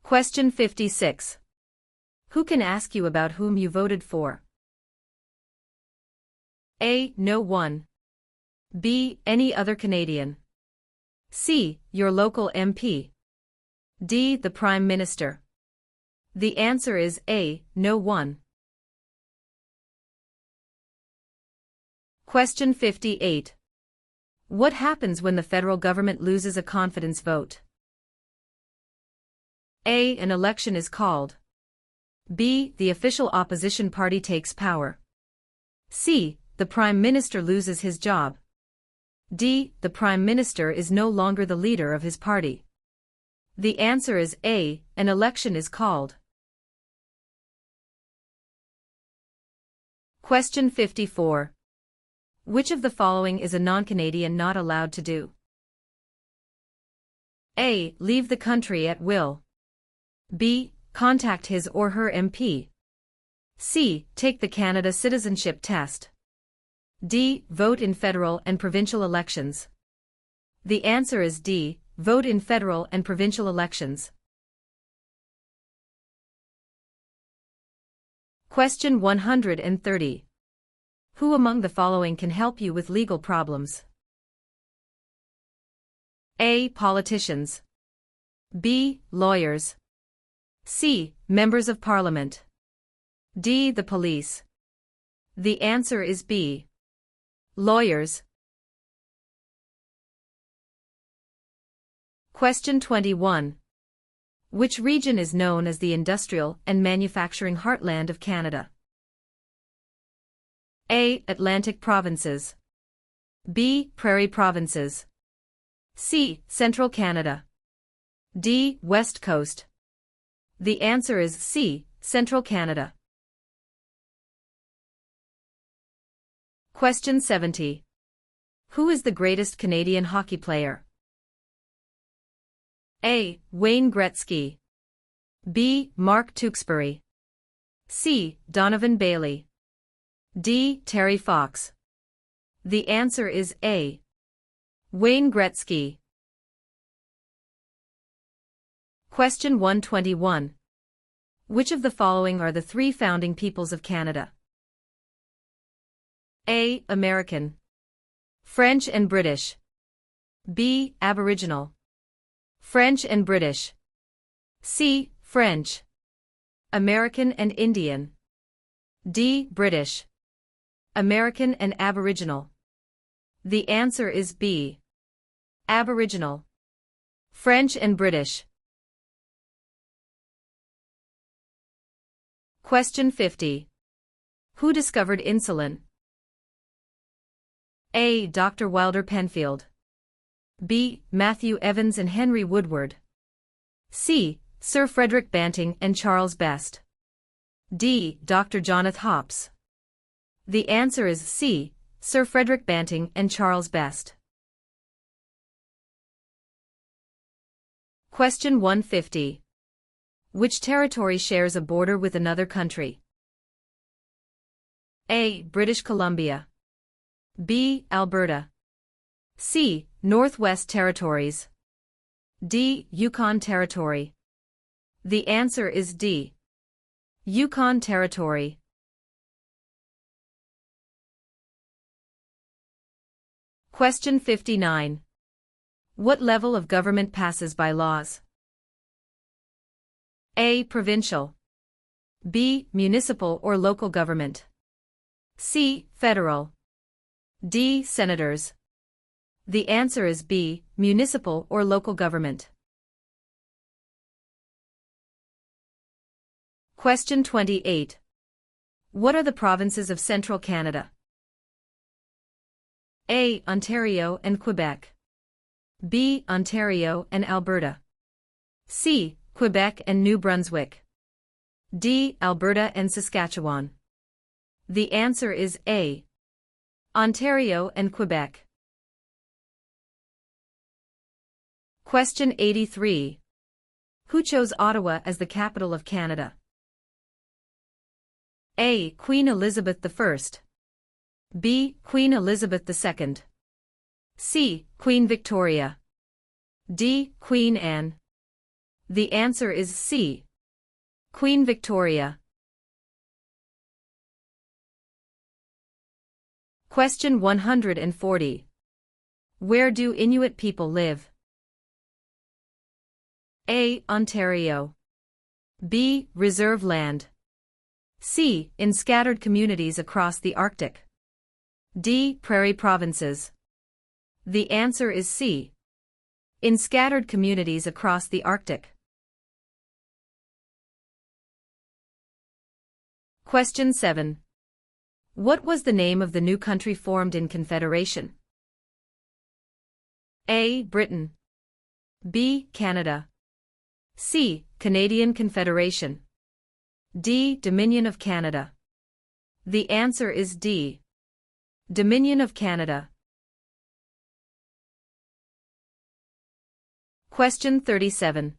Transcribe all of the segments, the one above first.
Question 56. Who can ask you about whom you voted for? A. No one. B. Any other Canadian. C. Your local MP. D. The Prime Minister. The answer is A. No one. Question 58. What happens when the federal government loses a confidence vote? A. An election is called. B. The official opposition party takes power. C. The Prime Minister loses his job. D. The Prime Minister is no longer the leader of his party. The answer is A. An election is called. Question 54. Which of the following is a non-Canadian not allowed to do? A. Leave the country at will. B. Contact his or her MP. C. Take the Canada Citizenship Test. D. Vote in federal and provincial elections. The answer is D. Vote in federal and provincial elections. Question 130. Who among the following can help you with legal problems? A. Politicians. B. Lawyers. C. Members of Parliament. D. The police. The answer is B. Lawyers. Question 21. Which region is known as the industrial and manufacturing heartland of Canada? A. Atlantic provinces. B. Prairie provinces. C. Central Canada. D. West Coast. The answer is C. Central Canada. Question 70. Who is the greatest Canadian hockey player? A. Wayne Gretzky. B. Mark Tewksbury. C. Donovan Bailey. D. Terry Fox. The answer is A. Wayne Gretzky. Question 121. Which of the following are the three founding peoples of Canada? A. American. French and British. B. Aboriginal. French and British. C. French. American and Indian. D. British. American and Aboriginal. The answer is B. Aboriginal. French and British. Question 50. Who discovered insulin? A. Dr. Wilder Penfield. B. Matthew Evans and Henry Woodward. C. Sir Frederick Banting and Charles Best. D. Dr. Jonathan Hops. The answer is C. Sir Frederick Banting and Charles Best. Question 150. Which territory shares a border with another country? A. British Columbia. B. Alberta. C. Northwest Territories. D. Yukon Territory. The answer is D. Yukon Territory. Question 59. What level of government passes by laws? A. Provincial. B. Municipal or local government. C. Federal. D. Senators. The answer is B. Municipal or local government. Question 28. What are the provinces of Central Canada? A. Ontario and Quebec. B. Ontario and Alberta. C. Quebec and New Brunswick. D. Alberta and Saskatchewan. The answer is A. Ontario and Quebec. Question 83. Who chose Ottawa as the capital of Canada? A. Queen Elizabeth I. B. Queen Elizabeth II. C. Queen Victoria. D. Queen Anne. The answer is C. Queen Victoria. Question 140. Where do Inuit people live? A. Ontario. B. Reserve land. C. In scattered communities across the Arctic. D. Prairie provinces. The answer is C. In scattered communities across the Arctic. Question 7. What was the name of the new country formed in Confederation? A. Britain. B. Canada. C. Canadian Confederation. D. Dominion of Canada. The answer is D. Dominion of Canada. Question 37.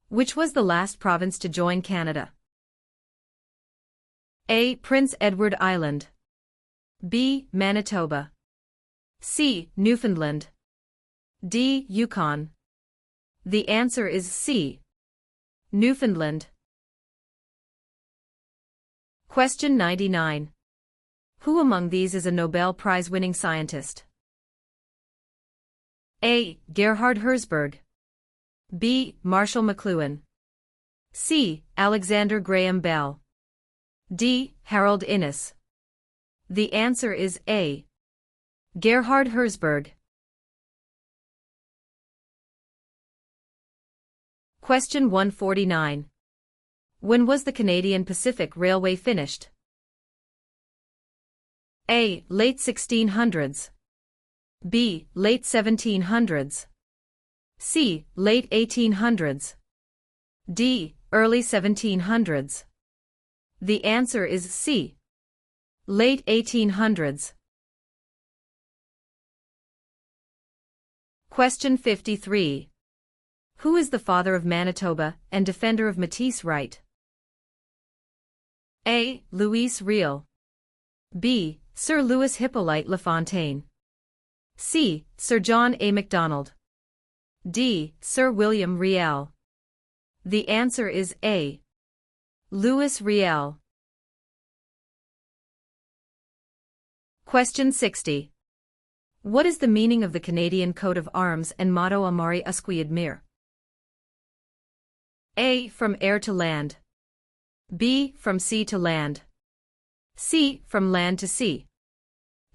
Which was the last province to join Canada? A. Prince Edward Island. B. Manitoba. C. Newfoundland. D. Yukon. The answer is C. Newfoundland. Question 99. Who among these is a Nobel Prize-winning scientist? A. Gerhard Herzberg. B. Marshall McLuhan. C. Alexander Graham Bell. D. Harold Innis. The answer is A. Gerhard Herzberg. Question 149. When was the Canadian Pacific Railway finished? A. Late 1600s. B. Late 1700s. C. Late 1800s. D. Early 1700s. The answer is C. Late 1800s. Question 53. Who is the father of Manitoba and defender of Métis right? A. Louis Riel. B. Sir Louis Hippolyte Lafontaine. C. Sir John A. Macdonald. D. Sir William Riel. The answer is A. Louis Riel. Question 60. What is the meaning of the Canadian coat of arms and motto Amari Usquid Mir? A. From air to land. B. From sea to land. C. From land to sea.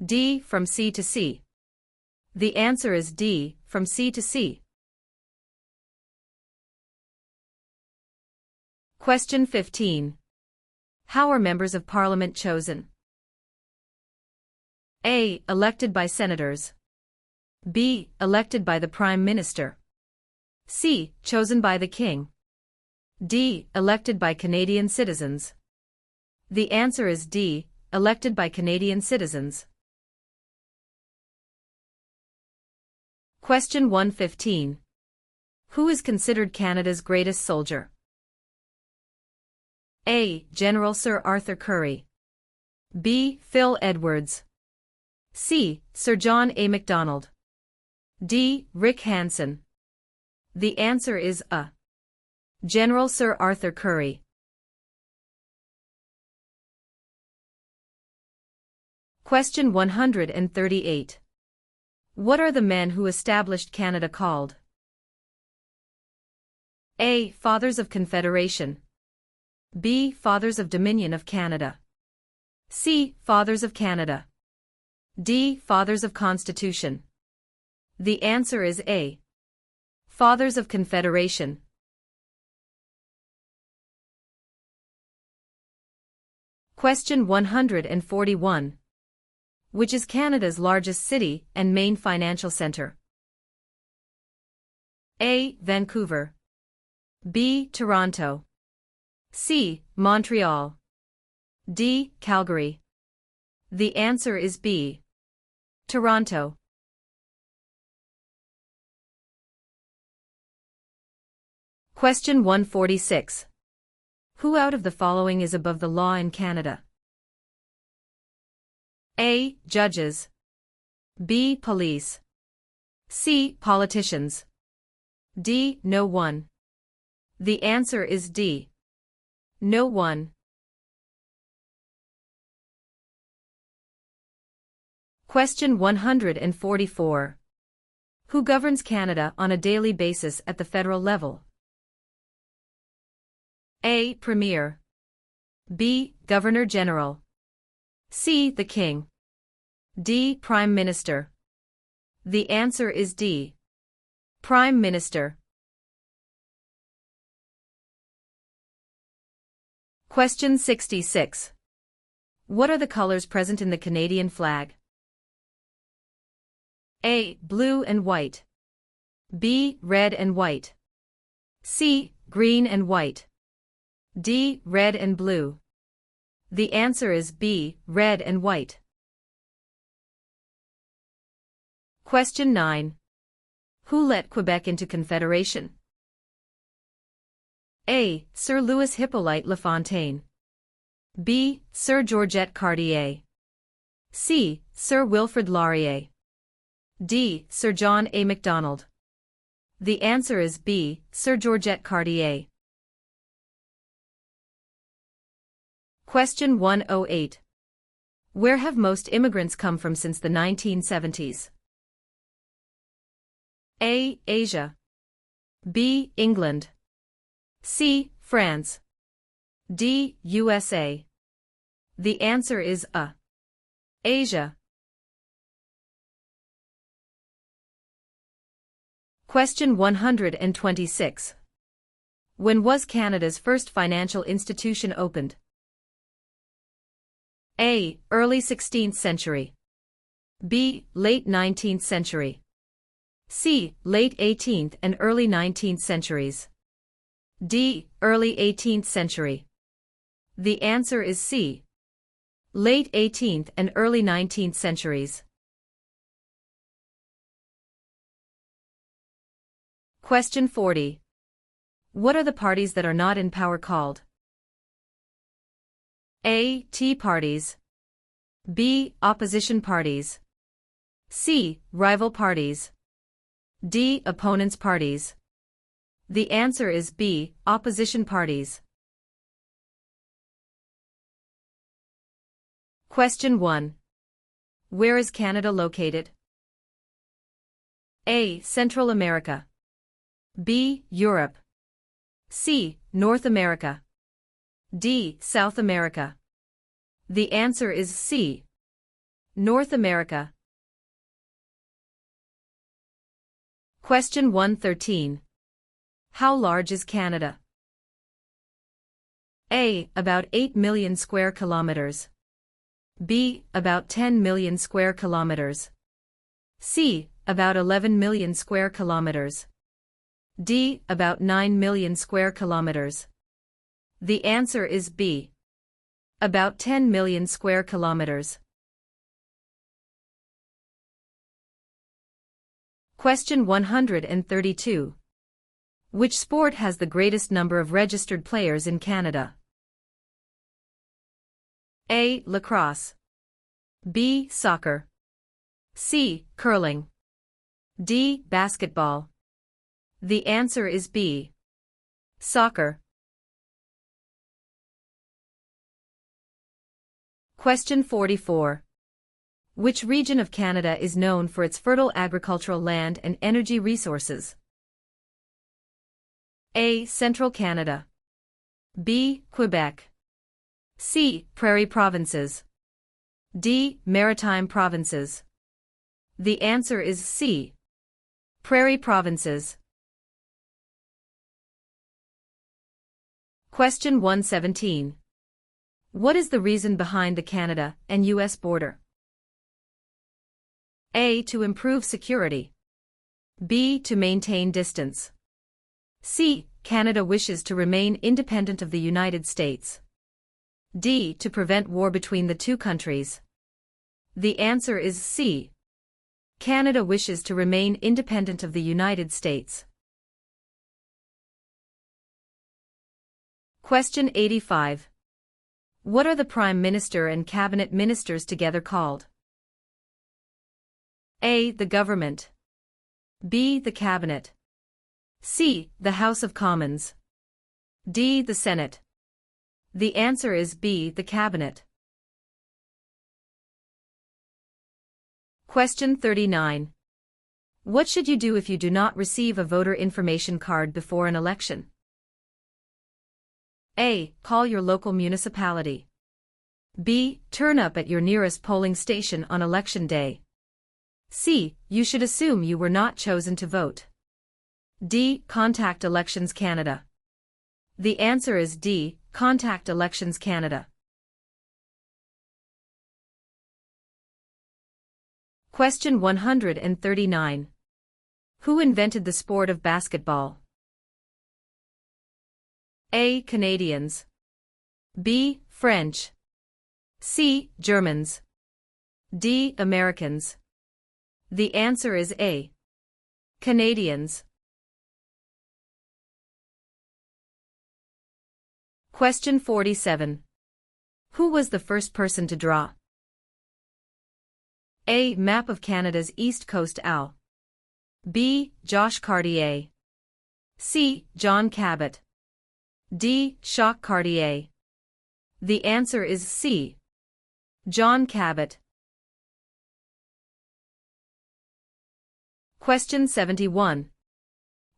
D. From sea to sea. The answer is D. From sea to sea. Question 15. How are members of Parliament chosen? A. Elected by senators. B. Elected by the Prime Minister. C. Chosen by the King. D. Elected by Canadian citizens. The answer is D. Elected by Canadian citizens. Question 115. Who is considered Canada's greatest soldier? A. General Sir Arthur Currie. B. Phil Edwards. C. Sir John A. Macdonald. D. Rick Hansen. The answer is A. General Sir Arthur Currie. Question 138. What are the men who established Canada called? A. Fathers of Confederation. B. Fathers of Dominion of Canada. C. Fathers of Canada. D. Fathers of Constitution. The answer is A. Fathers of Confederation. Question 141. Which is Canada's largest city and main financial centre? A. Vancouver. B. Toronto. C. Montreal. D. Calgary. The answer is B. Toronto. Question 146. Who out of the following is above the law in Canada? A. Judges. B. Police. C. Politicians. D. No one. The answer is D. No one. Question 144. Who governs Canada on a daily basis at the federal level? A. Premier. B. Governor General. C. The King. D. Prime Minister. The answer is D. Prime Minister. Question 66. What are the colors present in the Canadian flag? A. Blue and white. B. Red and white. C. Green and white. D. Red and blue. The answer is B. Red and white. Question 9. Who let Quebec into Confederation? A. Sir Louis Hippolyte Lafontaine. B. Sir Georgette Cartier. C. Sir Wilfrid Laurier. D. Sir John A. Macdonald. The answer is B. Sir Georgette Cartier. Question 108. Where have most immigrants come from since the 1970s? A. Asia. B. England. C. France. D. USA. The answer is A. Asia. Question 126. When was Canada's first financial institution opened? A. Early 16th century. B. Late 19th century. C. Late 18th and early 19th centuries. D. Early 18th century. The answer is C. Late 18th and early 19th centuries. Question 40. What are the parties that are not in power called? A. Tea parties. B. Opposition parties. C. Rival parties. D. Opponents parties. The answer is B. Opposition parties. Question 1. Where is Canada located? A. Central America. B. Europe. C. North America. D. South America. The answer is C. North America. Question 113. How large is Canada? A. About 8 million square kilometers. B. About 10 million square kilometers. C. About 11 million square kilometers. D. About 9 million square kilometers. The answer is B. About 10 million square kilometers. Question 132. Which sport has the greatest number of registered players in Canada? A. Lacrosse. B. Soccer. C. Curling. D. Basketball. The answer is B. Soccer. Question 44. Which region of Canada is known for its fertile agricultural land and energy resources? A. Central Canada. B. Quebec. C. Prairie provinces. D. Maritime provinces. The answer is C. Prairie provinces. Question 117. What is the reason behind the Canada and U.S. border? A. To improve security. B. To maintain distance. C. Canada wishes to remain independent of the United States. D. To prevent war between the two countries. The answer is C. Canada wishes to remain independent of the United States. Question 85. What are the Prime Minister and Cabinet Ministers together called? A. The Government. B. The Cabinet. C. The House of Commons. D. The Senate. The answer is B. The Cabinet. Question 39. What should you do if you do not receive a voter information card before an election? A. Call your local municipality. B. Turn up at your nearest polling station on election day. C. You should assume you were not chosen to vote. D. Contact Elections Canada. The answer is D. Contact Elections Canada. Question 139. Who invented the sport of basketball? A. Canadians. B. French. C. Germans. D. Americans. The answer is A. Canadians. Question 47. Who was the first person to draw? A. Map of Canada's East Coast Al. B. Josh Cartier. C. John Cabot. D. Jacques Cartier. The answer is C. John Cabot. Question 71.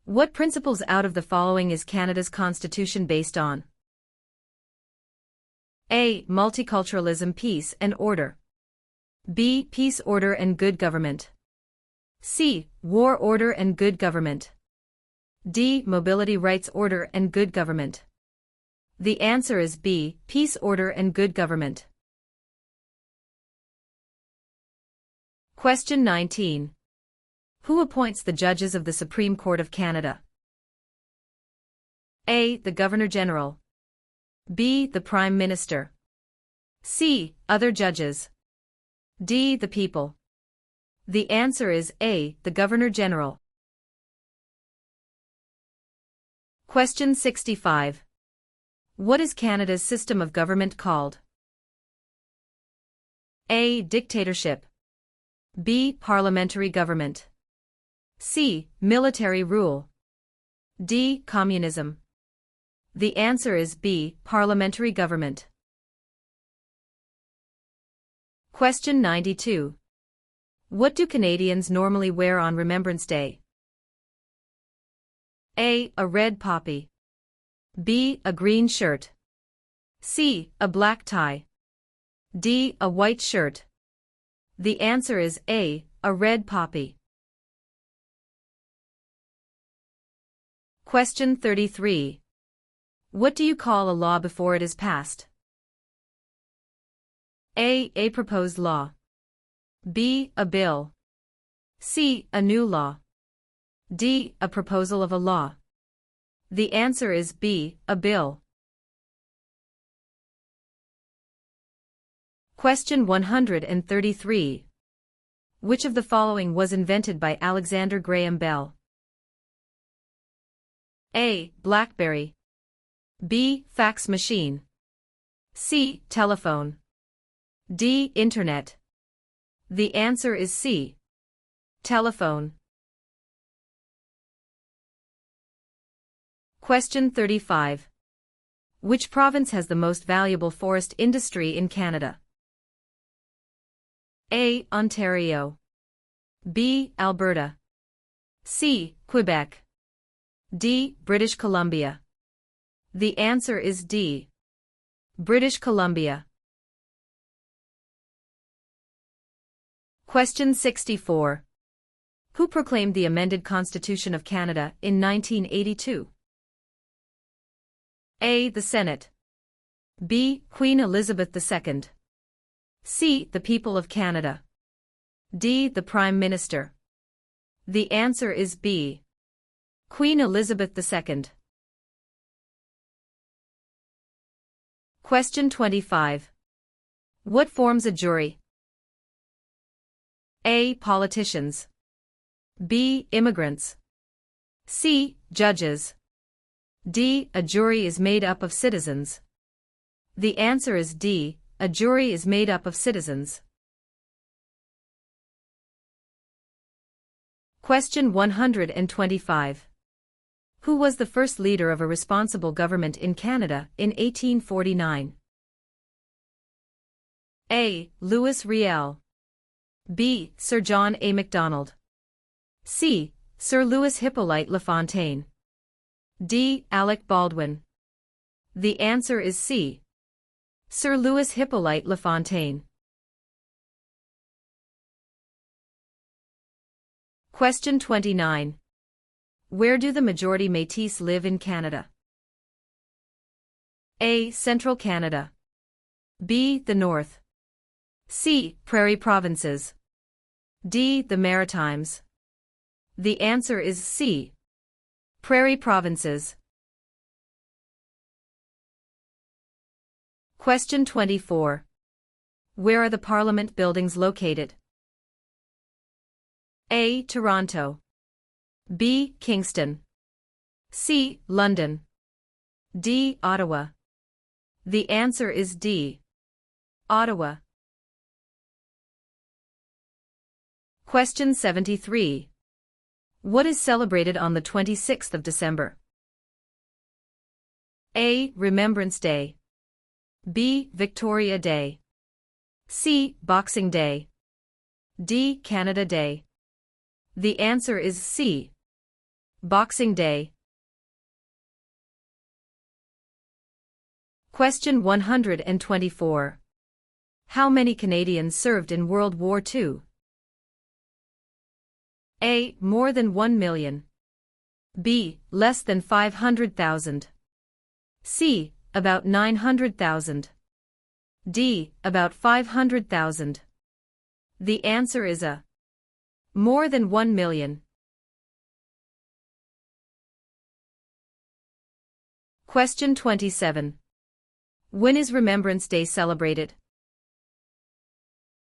What principles out of the following is Canada's constitution based on? A. Multiculturalism, peace and order. B. Peace, order and good government. C. War, order and good government. D. Mobility, rights, order and good government. The answer is B. Peace, order and good government. Question 19. Who appoints the judges of the Supreme Court of Canada? A. The Governor-General. B. The Prime Minister. C. Other judges. D. The people. The answer is A. The Governor-General. Question 65. What is Canada's system of government called? A. Dictatorship. B. Parliamentary government. C. Military rule. D. Communism. The answer is B. Parliamentary government. Question 92. What do Canadians normally wear on Remembrance Day? A. A red poppy. B. A green shirt. C. A black tie. D. A white shirt. The answer is A. A red poppy. Question 33. What do you call a law before it is passed? A. A proposed law. B. A bill. C. A new law. D. A proposal of a law. The answer is B. A bill. Question 133. Which of the following was invented by Alexander Graham Bell? A. BlackBerry. B. Fax machine. C. Telephone. D. Internet. The answer is C. Telephone. Question 35. Which province has the most valuable forest industry in Canada? A. Ontario. B. Alberta. C. Quebec. D. British Columbia. The answer is D. British Columbia. Question 64. Who proclaimed the amended Constitution of Canada in 1982? A. The Senate. B. Queen Elizabeth II. C. The people of Canada. D. The Prime Minister. The answer is B. Queen Elizabeth II. Question 25. What forms a jury? A. Politicians. B. Immigrants. C. Judges. D. A jury is made up of citizens. The answer is D. A jury is made up of citizens. Question 125. Who was the first leader of a responsible government in Canada in 1849? A. Louis Riel. B. Sir John A. Macdonald. C. Sir Louis Hippolyte Lafontaine. D. Alec Baldwin. The answer is C. Sir Louis Hippolyte Lafontaine. Question 29. Where do the majority Métis live in Canada? A. Central Canada. B. The North. C. Prairie Provinces. D. The Maritimes. The answer is C. Prairie Provinces. Question 24. Where are the Parliament buildings located? A. Toronto. B. Kingston. C. London. D. Ottawa. The answer is D. Ottawa. Question 73. What is celebrated on the 26th of December? A. Remembrance Day. B. Victoria Day. C. Boxing Day. D. Canada Day. The answer is C. Boxing Day. Question 124. How many Canadians served in World War II? A. More than 1 million. B. Less than 500,000. C. About 900,000. D. About 500,000. The answer is A. More than 1 million. Question 27. When is Remembrance Day celebrated?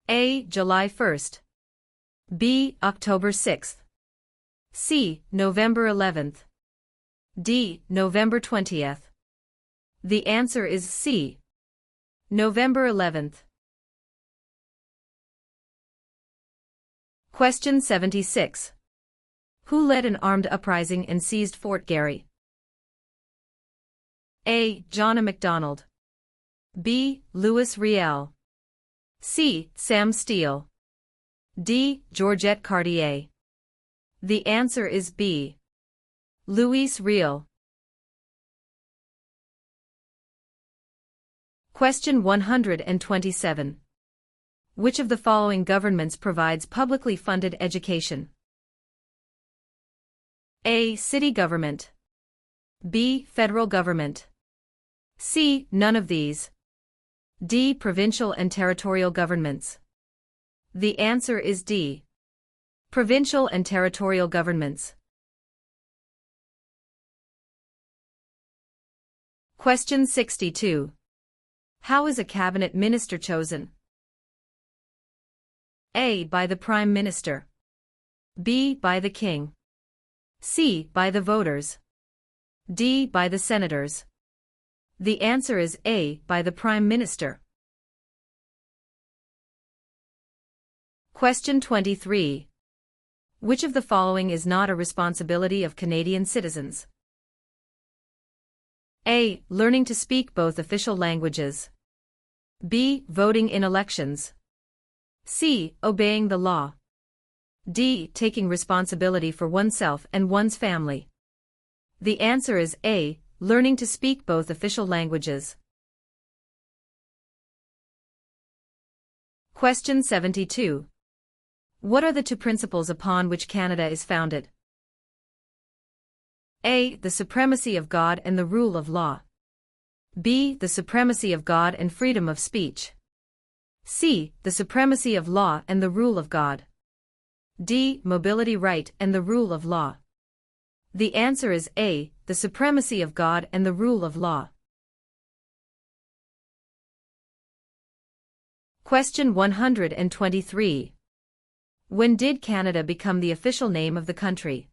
A. July 1st. B. October 6th. C. November 11th. D. November 20th. The answer is C. November 11th. Question 76. Who led an armed uprising and seized Fort Garry? A. John A. Macdonald. B. Louis Riel. C. Sam Steele. D. Georgette Cartier. The answer is B. Louis Riel. Question 127. Which of the following governments provides publicly funded education? A. City government. B. Federal government. C. None of these. D. Provincial and territorial governments. The answer is D. Provincial and territorial governments. Question 62. How is a cabinet minister chosen? A. By the Prime Minister. B. By the King. C. By the voters. D. By the senators. The answer is A. By the Prime Minister. Question 23. Which of the following is not a responsibility of Canadian citizens? A. Learning to speak both official languages. B. Voting in elections. C. Obeying the law. D. Taking responsibility for oneself and one's family. The answer is A. Learning to speak both official languages. Question 72. What are the two principles upon which Canada is founded? A. The supremacy of God and the rule of law. B. The supremacy of God and freedom of speech. C. The supremacy of law and the rule of God. D. Mobility right and the rule of law. The answer is A. The supremacy of God and the rule of law. Question 123. When did Canada become the official name of the country?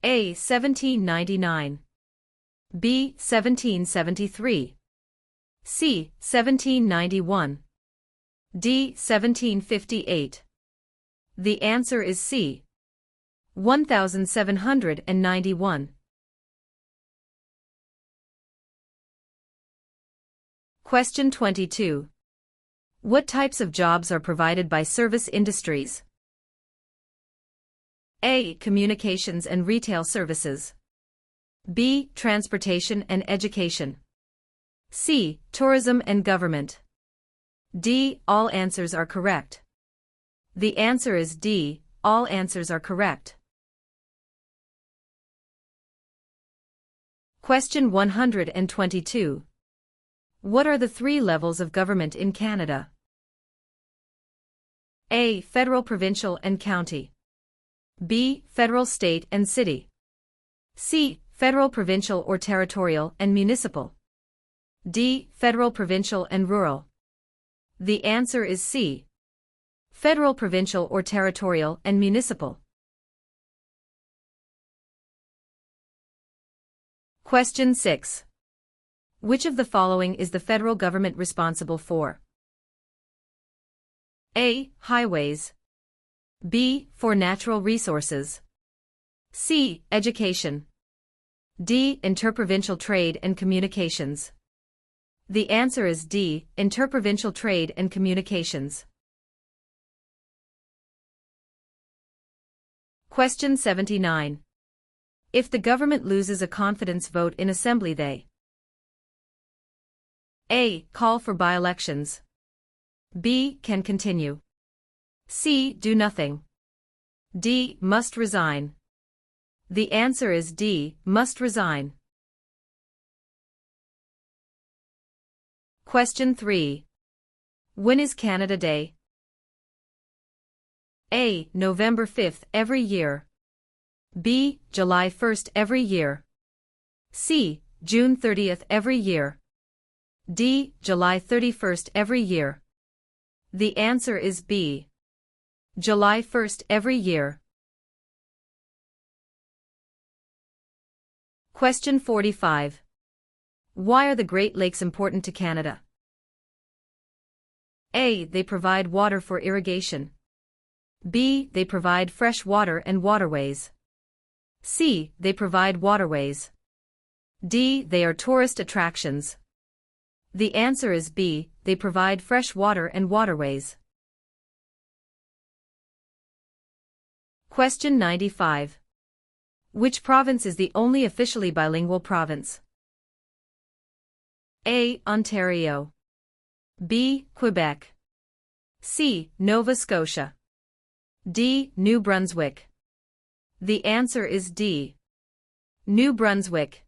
A. 1799. B. 1773. C. 1791. D. 1758. The answer is C. 1791. Question 22. What types of jobs are provided by service industries? A. Communications and retail services. B. Transportation and education. C. Tourism and government. D. All answers are correct. The answer is D. All answers are correct. Question 122. What are the three levels of government in Canada? A. Federal, provincial, and county. B. Federal, state, and city. C. Federal, provincial, or territorial, and municipal. D. Federal, provincial, and rural. The answer is C. Federal, provincial, or territorial, and municipal. Question 6. Which of the following is the federal government responsible for? A. Highways. B. For natural resources. C. Education. D. Interprovincial trade and communications. The answer is D. Interprovincial trade and communications. Question 79. If the government loses a confidence vote in Assembly, they A. Call for by-elections. B. Can continue. C. Do nothing. D. Must resign. The answer is D. Must resign. Question 3. When is Canada Day? A. November 5th every year. B. July 1st every year. C. June 30th every year. D. July 31st every year. The answer is B. July 1st every year. Question 45. Why are the Great Lakes important to Canada? A. They provide water for irrigation. B. They provide fresh water and waterways. C. They provide waterways. D. They are tourist attractions. The answer is B. They provide fresh water and waterways. Question 95. Which province is the only officially bilingual province? A. Ontario. B. Quebec. C. Nova Scotia. D. New Brunswick. The answer is D. New Brunswick.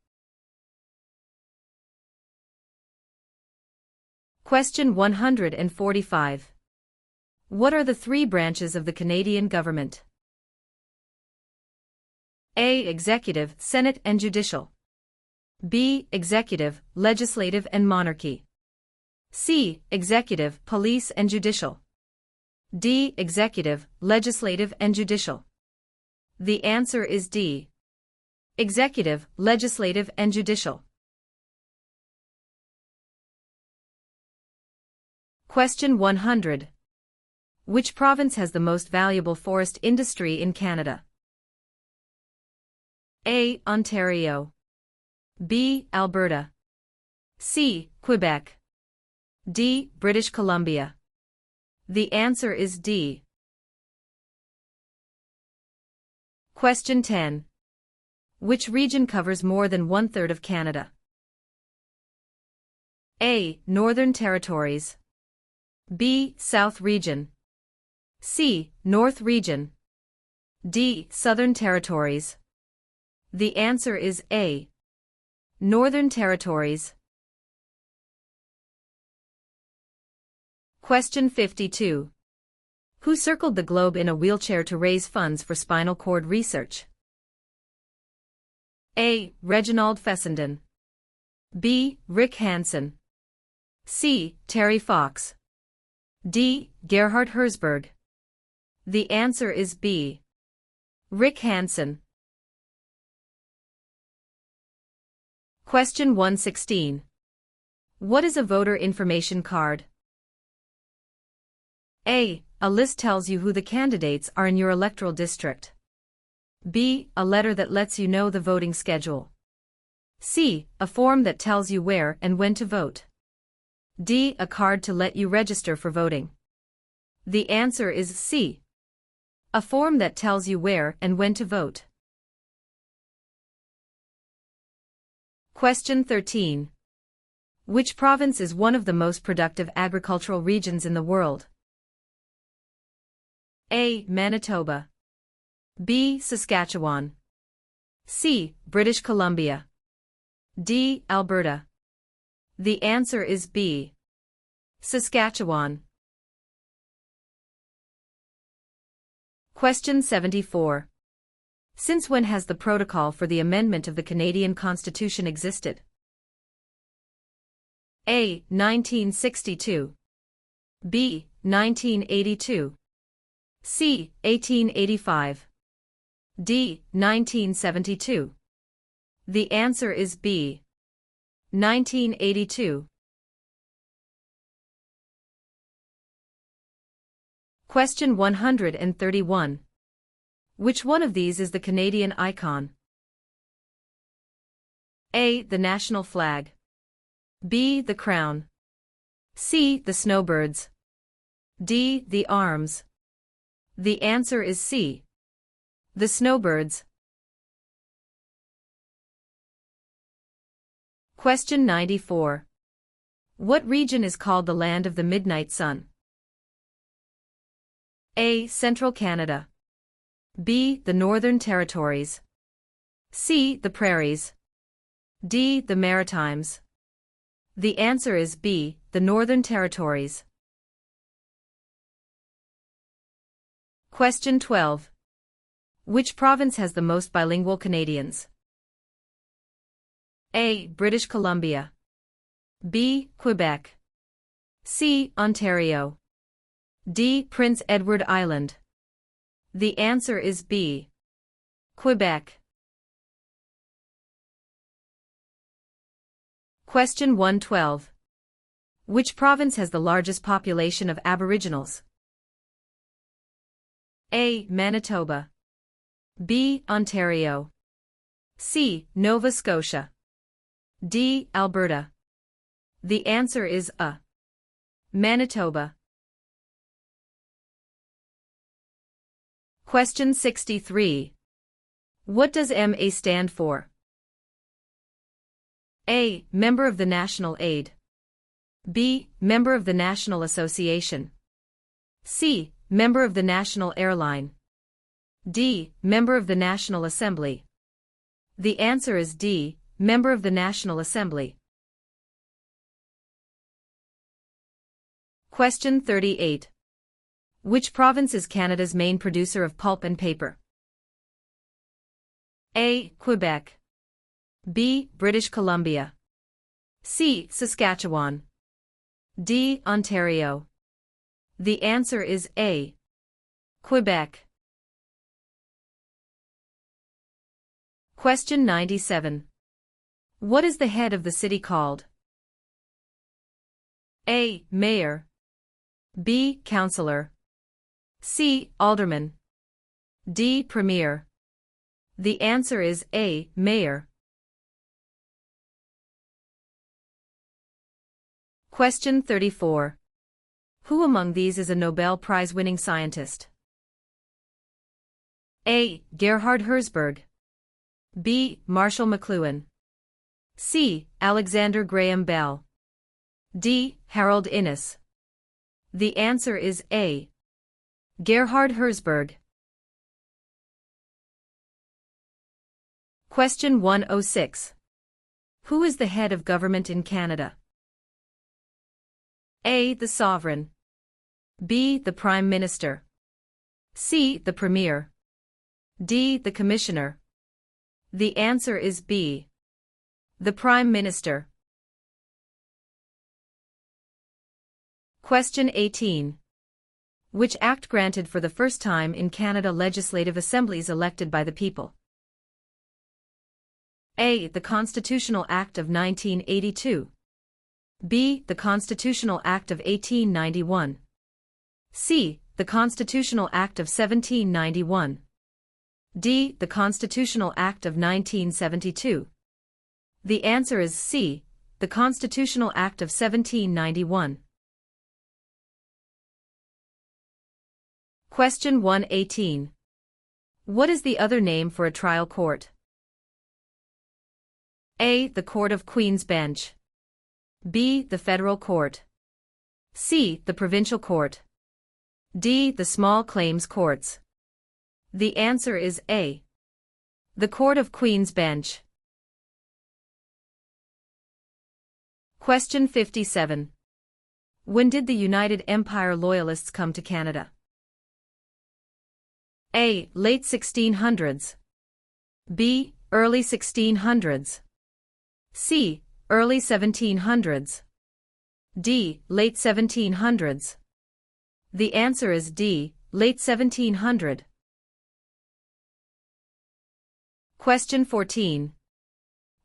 Question 145. What are the three branches of the Canadian government? A. Executive, Senate, and Judicial. B. Executive, Legislative, and Monarchy. C. Executive, Police, and Judicial. D. Executive, Legislative, and Judicial. The answer is D. Executive, Legislative, and Judicial. Question 100. Which province has the most valuable forest industry in Canada? A. Ontario. B. Alberta. C. Quebec. D. British Columbia. The answer is D. Question 10. Which region covers more than one-third of Canada? A. Northern Territories. B. South Region. C. North Region. D. Southern Territories. The answer is A. Northern Territories. Question 52. Who circled the globe in a wheelchair to raise funds for spinal cord research? A. Reginald Fessenden. B. Rick Hansen. C. Terry Fox. D. Gerhard Herzberg. The answer is B. Rick Hansen. Question 116. What is a voter information card? A. A list tells you who the candidates are in your electoral district. B. A letter that lets you know the voting schedule. C. A form that tells you where and when to vote. D. A card to let you register for voting. The answer is C. A form that tells you where and when to vote. Question 13. Which province is one of the most productive agricultural regions in the world? A. Manitoba. B. Saskatchewan. C. British Columbia. D. Alberta. The answer is B. Saskatchewan. Question 74. Since when has the protocol for the amendment of the Canadian Constitution existed? A. 1962. B. 1982. C. 1885. D. 1972. The answer is B. 1982. Question 131. Which one of these is the Canadian icon? A. The national flag. B. The crown. C. The snowbirds. D. The arms. The answer is C. The snowbirds. Question 94. What region is called the land of the midnight sun? A. Central Canada. B. The Northern Territories. C. The Prairies. D. The Maritimes. The answer is B. The Northern Territories. Question 12. Which province has the most bilingual Canadians? A. British Columbia. B. Quebec. C. Ontario. D. Prince Edward Island. The answer is B. Quebec. Question 112. Which province has the largest population of Aboriginals? A. Manitoba. B. Ontario. C. Nova Scotia. D. Alberta. The answer is A. Manitoba. Question 63. What does MA stand for? A. Member of the National Aid. B. Member of the National Association. C. Member of the National Airline. D. Member of the National Assembly. The answer is D. Member of the National Assembly. Question 38. Which province is Canada's main producer of pulp and paper? A. Quebec. B. British Columbia. C. Saskatchewan. D. Ontario. The answer is A. Quebec. Question 97. What is the head of the city called? A. Mayor. B. Councillor. C. Alderman. D. Premier. The answer is A. Mayor. Question 34. Who among these is a Nobel Prize-winning scientist? A. Gerhard Herzberg. B. Marshall McLuhan. C. Alexander Graham Bell. D. Harold Innis. The answer is A. Gerhard Herzberg. Question 106. Who is the head of government in Canada? A. The Sovereign. B. The Prime Minister. C. The Premier. D. The Commissioner. The answer is B. The Prime Minister. Question 18. Which act granted for the first time in Canada legislative assemblies elected by the people? A. The Constitutional Act of 1982. B. The Constitutional Act of 1891. C. The Constitutional Act of 1791. D. The Constitutional Act of 1972. The answer is C. The Constitutional Act of 1791. Question 118. What is the other name for a trial court? A. The Court of Queen's Bench. B. The Federal Court. C. The Provincial Court. D. The Small Claims Courts. The answer is A. The Court of Queen's Bench. Question 57. When did the United Empire Loyalists come to Canada? A. Late 1600s. B. Early 1600s. C. Early 1700s. D. Late 1700s. The answer is D. Late 1700. Question 14.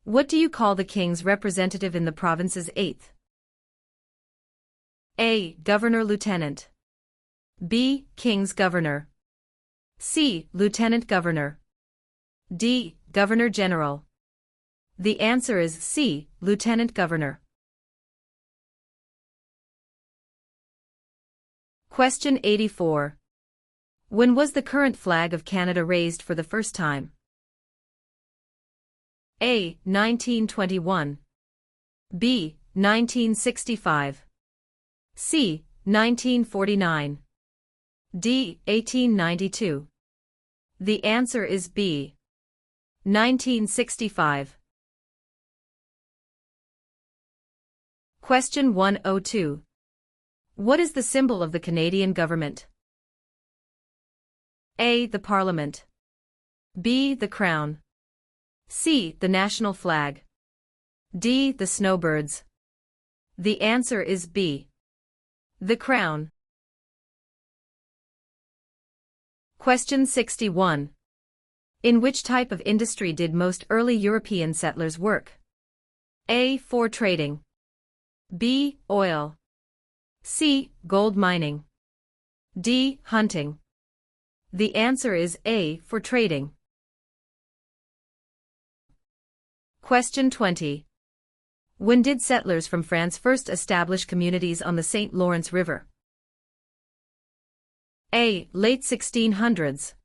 What do you call the king's representative in the province's 8th? A. Governor-Lieutenant. B. King's Governor. C. Lieutenant Governor. D. Governor-General. The answer is C. Lieutenant Governor. Question 84. When was the current flag of Canada raised for the first time? A. 1921. B. 1965. C. 1949. D. 1892. The answer is B. 1965. Question 102. What is the symbol of the Canadian government? A. The Parliament. B. The Crown. C. The national flag. D. The snowbirds. The answer is B. The Crown. Question 61. In which type of industry did most early European settlers work? A. For trading. B. Oil. C. Gold mining. D. Hunting. The answer is A. For trading. Question 20. When did settlers from France first establish communities on the St. Lawrence River? A. Late 1600s.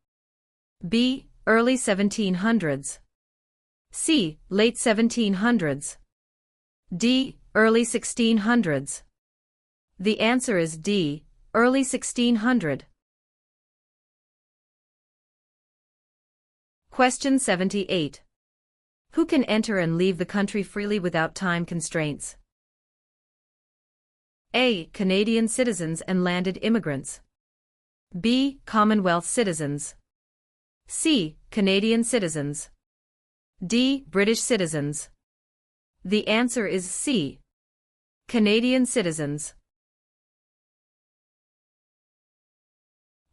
B. Early 1700s. C. Late 1700s. D. Early 1600s. The answer is D. Early 1600. Question 78. Who can enter and leave the country freely without time constraints? A. Canadian citizens and landed immigrants. B. Commonwealth citizens. C. Canadian citizens. D. British citizens. The answer is C. Canadian citizens.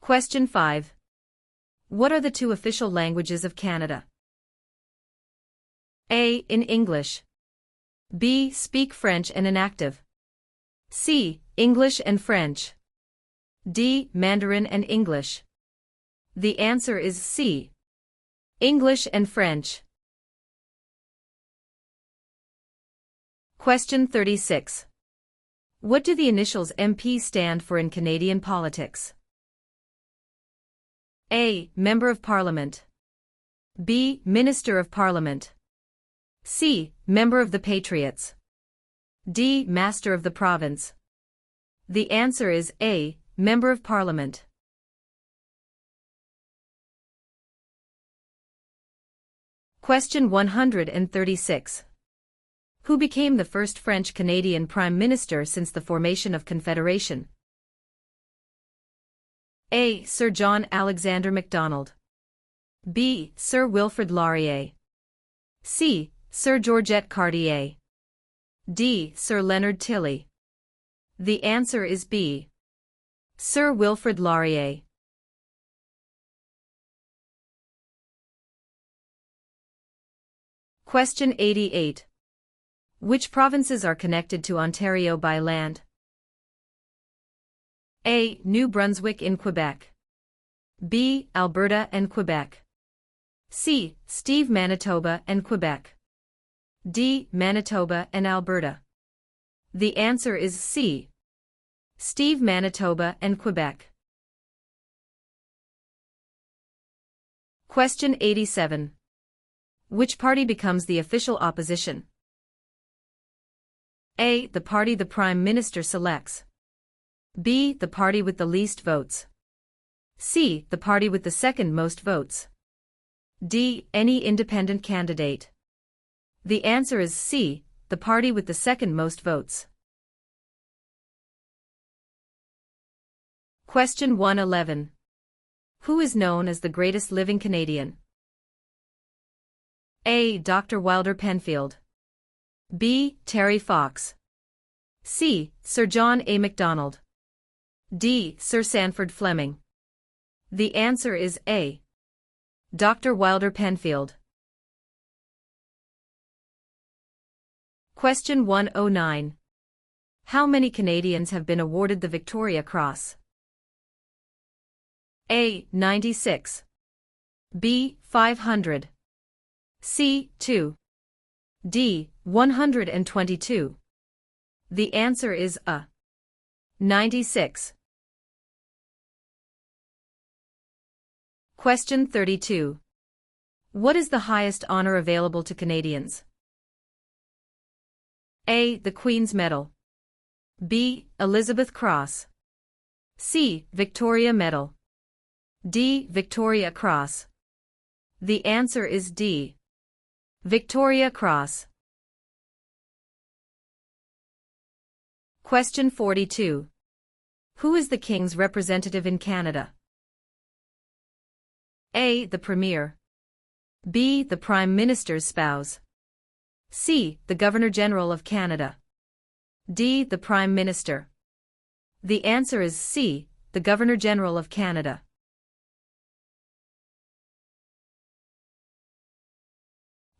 Question 5. What are the two official languages of Canada? A. In English. B. Speak French and inactive. C. English and French. D. Mandarin and English. The answer is C. English and French. Question 36. What do the initials MP stand for in Canadian politics? A. Member of Parliament. B. Minister of Parliament. C. Member of the Patriots. D. Master of the Province. The answer is A. Member of Parliament. Question 136. Who became the first French-Canadian Prime Minister since the formation of Confederation? A. Sir John Alexander Macdonald. B. Sir Wilfrid Laurier. C. Sir Georgette Cartier. D. Sir Leonard Tilley. The answer is B. Sir Wilfrid Laurier. Question 88. Which provinces are connected to Ontario by land? A. New Brunswick in Quebec. B. Alberta and Quebec. C. Steve, Manitoba and Quebec. D. Manitoba and Alberta. The answer is C. Steve, Manitoba and Quebec. Question 87. Which party becomes the official opposition? A. The party the Prime Minister selects. B. The party with the least votes. C. The party with the second most votes. D. Any independent candidate. The answer is C. The party with the second most votes. Question 111. Who is known as the greatest living Canadian? A. Dr. Wilder Penfield. B. Terry Fox. C. Sir John A. Macdonald. D. Sir Sanford Fleming. The answer is A. Dr. Wilder Penfield. Question 109. How many Canadians have been awarded the Victoria Cross? A. 96. B. 500. C. 2. D. 122. The answer is A. 96. Question 32. What is the highest honor available to Canadians? A. The Queen's Medal. B. Elizabeth Cross. C. Victoria Medal. D. Victoria Cross. The answer is D. Victoria Cross. Question 42. Who is the King's representative in Canada? A. The Premier. B. The Prime Minister's spouse. C. The Governor-General of Canada. D. The Prime Minister. The answer is C. The Governor-General of Canada.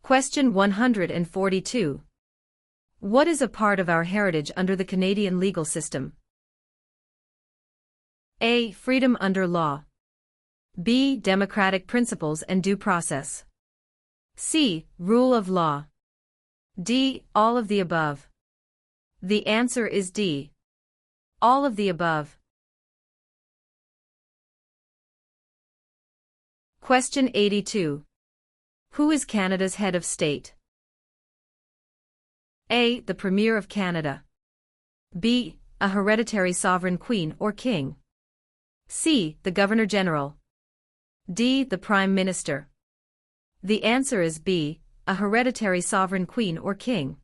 Question 142. What is a part of our heritage under the Canadian legal system? A. Freedom under law. B. Democratic principles and due process. C. Rule of law. D. All of the above. The answer is D. All of the above. Question 82. Who is Canada's head of state? A. The Premier of Canada. B. A hereditary sovereign queen or king. C. The Governor-General. D. The Prime Minister. The answer is B. A hereditary sovereign queen or king.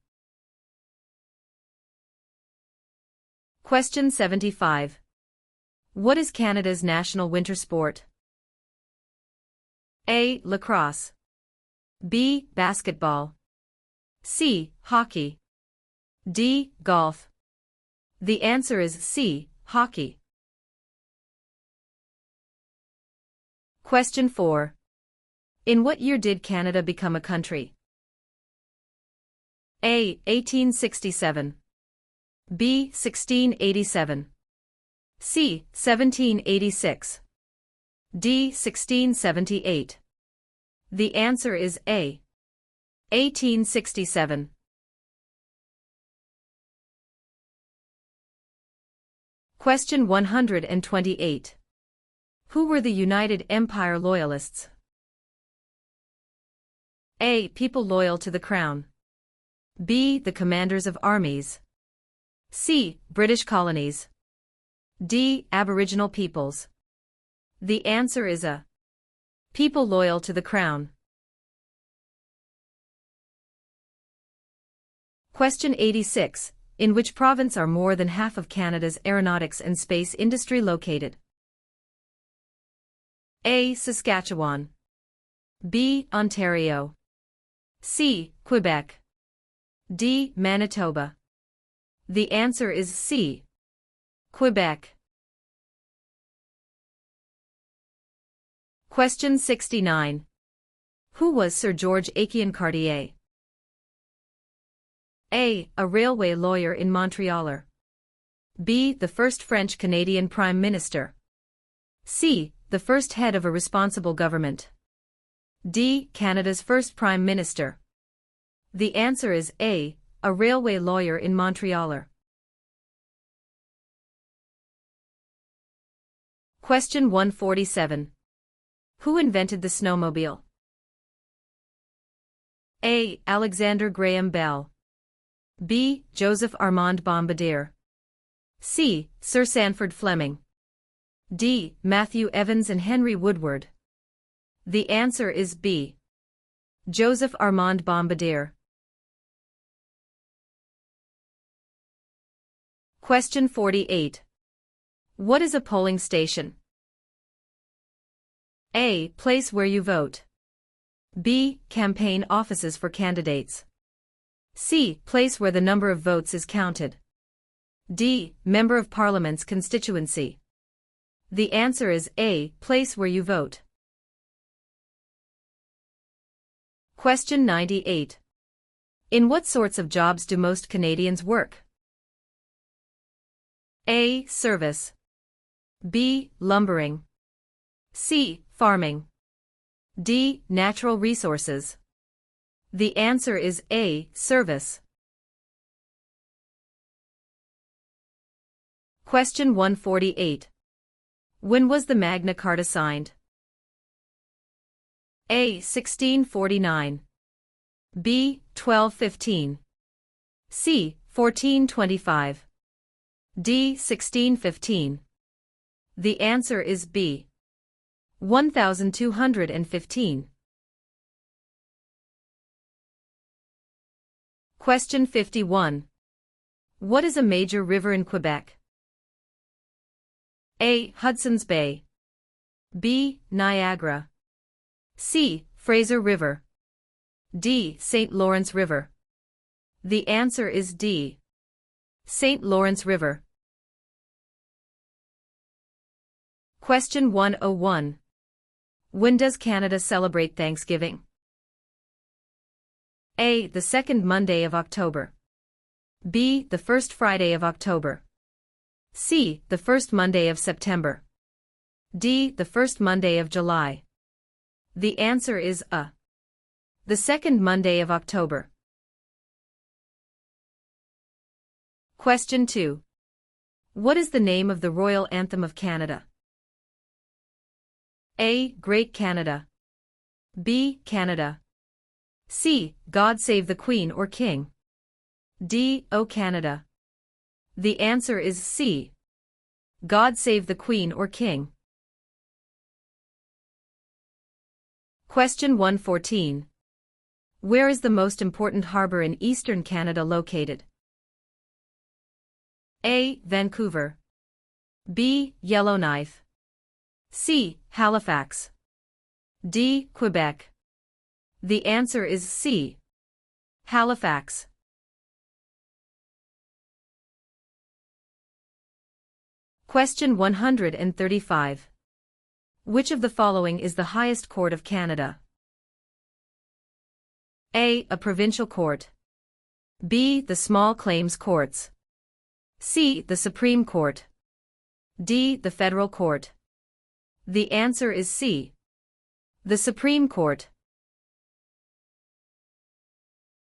Question 75. What is Canada's national winter sport? A. Lacrosse. B. Basketball. C. Hockey. D. Golf. The answer is C. Hockey. Question 4. In what year did Canada become a country? A. 1867. B. 1687. C. 1786. D. 1678. The answer is A. 1867. Question 128. Who were the United Empire Loyalists? A. People loyal to the Crown. B. The commanders of armies. C. British colonies. D. Aboriginal peoples. The answer is A. People loyal to the Crown. Question 86. In which province are more than half of Canada's aeronautics and space industry located? A. Saskatchewan. B. Ontario. C. Quebec. D. Manitoba. The answer is C. Quebec. Question 69. Who was Sir George Aiken Cartier? A. A railway lawyer in Montreal. B. The first French-Canadian Prime Minister. C. The first head of a responsible government. D. Canada's first Prime Minister. The answer is A. A railway lawyer in Montreal. Question 147. Who invented the snowmobile? A. Alexander Graham Bell. B. Joseph Armand Bombardier. C. Sir Sanford Fleming. D. Matthew Evans and Henry Woodward. The answer is B. Joseph Armand Bombardier. Question 48. What is a polling station? A. Place where you vote. B. Campaign offices for candidates. C. Place where the number of votes is counted. D. Member of Parliament's constituency. The answer is A. Place where you vote. Question 98. In what sorts of jobs do most Canadians work? A. Service. B. Lumbering. C. Farming. D. Natural resources. The answer is A. Service. Question 148. When was the Magna Carta signed? A. 1649. B. 1215. C. 1425. D. 1615. The answer is B. 1215. Question 51. What is a major river in Quebec? A. Hudson's Bay. B. Niagara. C. Fraser River. D. St. Lawrence River. The answer is D. St. Lawrence River. Question 101. When does Canada celebrate Thanksgiving? A. The second Monday of October. B. The first Friday of October. C. The first Monday of September. D. The first Monday of July. The answer is A. The second Monday of October. Question 2. What is the name of the Royal Anthem of Canada? A. Great Canada. B. Canada. C. God Save the Queen or King. D. O Canada. The answer is C. God Save the Queen or King. Question 114. Where is the most important harbor in eastern Canada located? A. Vancouver. B. Yellowknife. C. Halifax. D. Quebec. The answer is C. Halifax. Question 135. Which of the following is the highest court of Canada? A. A provincial court. B. The small claims courts. C. The Supreme Court. D. The Federal Court. The answer is C. The Supreme Court.